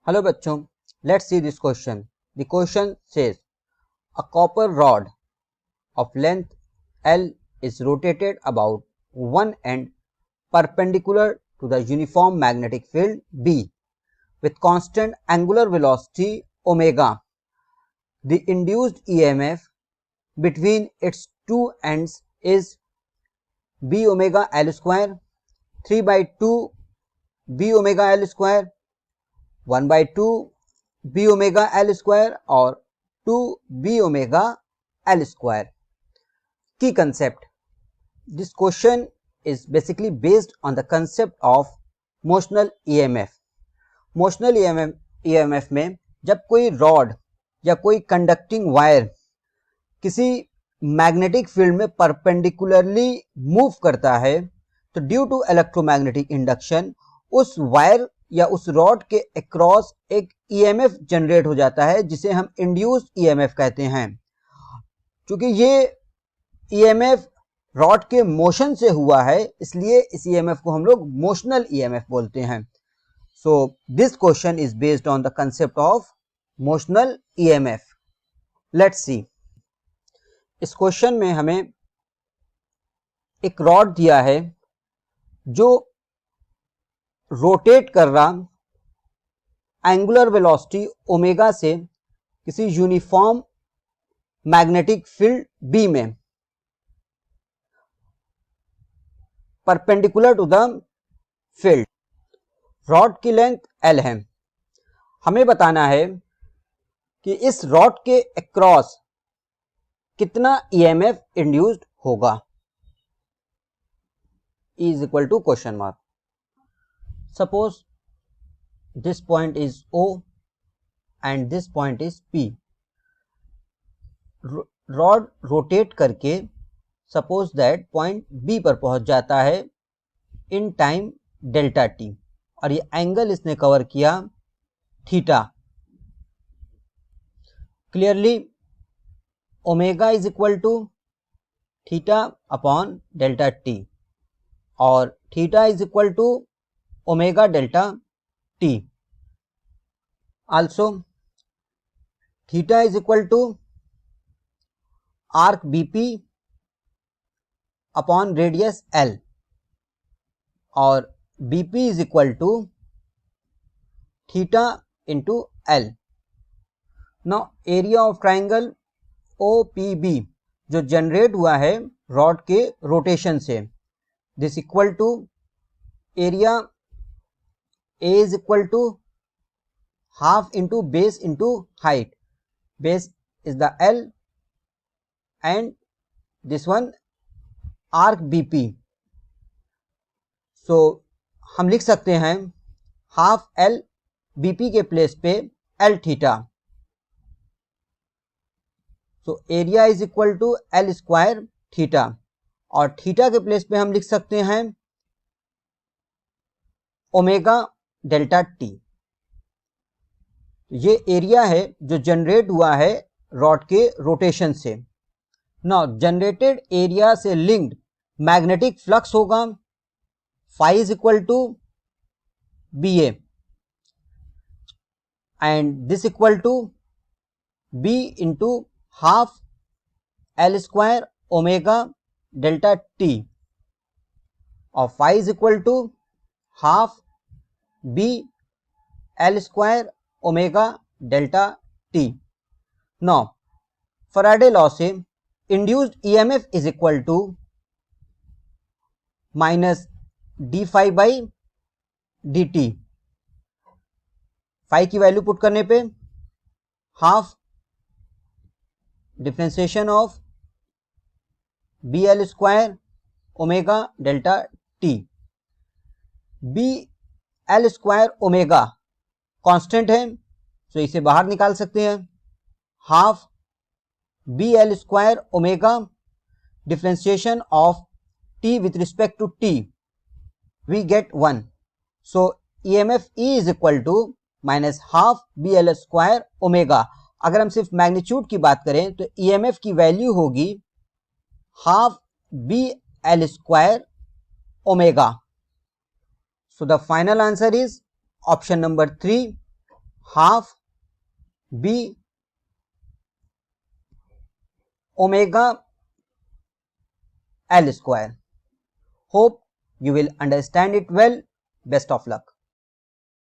Hello bachchon, let's see this question. The question says a copper rod of length L is rotated about one end perpendicular to the uniform magnetic field B with constant angular velocity omega. The induced EMF between its two ends is B omega L square, 3 by 2 B omega L square, 1 by 2 B omega L square or 2 B omega L square. Key concept. This question is basically based on the concept of motional EMF. Motional EMF में जब कोई rod या कोई conducting wire किसी magnetic field में perpendicularly move करता है तो ड्यू टू इलेक्ट्रोमैग्नेटिक इंडक्शन उस वायर या उस रॉड के अक्रॉस एक EMF जनरेट हो जाता है जिसे हम इंड्यूस्ड EMF कहते हैं। क्योंकि ये EMF रॉड के मोशन से हुआ है इसलिए इस EMF को हम लोग मोशनल EMF बोलते हैं। So this question is based on the concept of motional EMF। Let's see. इस क्वेश्चन में हमें एक रॉड दिया है जो रोटेट कर रहा एंगुलर वेलोसिटी ओमेगा से किसी यूनिफॉर्म मैग्नेटिक फील्ड बी में perpendicular to the field. Rod की लेंथ L है। हमें बताना है कि इस रॉड के अक्रॉस कितना EMF इंड्यूस्ड होगा। E is equal to question mark. Suppose this point is O and this point is P. Rod rotate करके सपोज दैट पॉइंट बी पर पहुंच जाता है इन टाइम डेल्टा टी और ये एंगल इसने कवर किया theta. Clearly omega is equal to theta upon delta T और theta is equal to omega delta t. Also theta is equal to arc BP upon radius L और BP is equal to theta into L। Now area of triangle OPB जो generate हुआ है rod के rotation से, this equal to area A is equal to half into base into height. Base is the L and this one arc BP. So हम लिख सकते हैं half L BP के प्लेस पे L थीटा। So area is equal to L square theta और theta के place पे हम लिख सकते हैं ओमेगा डेल्टा टी। ये एरिया है जो जनरेट हुआ है रॉड के रोटेशन से। नाउ जनरेटेड एरिया से लिंक्ड मैग्नेटिक फ्लक्स होगा phi is equal to BA and this equal to B into half L square omega delta T और phi is equal to half B L square omega delta T. Now Faraday law से induced EMF is equal to minus d phi by dt। phi की value put करने पे half differentiation of BL square omega delta T. BL square omega constant है तो इसे बाहर निकाल सकते हैं। Half BL square omega differentiation of T with respect to T we get 1. So EMF E is equal to minus half BL square omega. अगर हम सिर्फ मैग्नीट्यूड की बात करें तो EMF की वैल्यू होगी half BL square omega. So the final answer is option number 3 half B omega L square. Hope you will understand it well. Best of luck.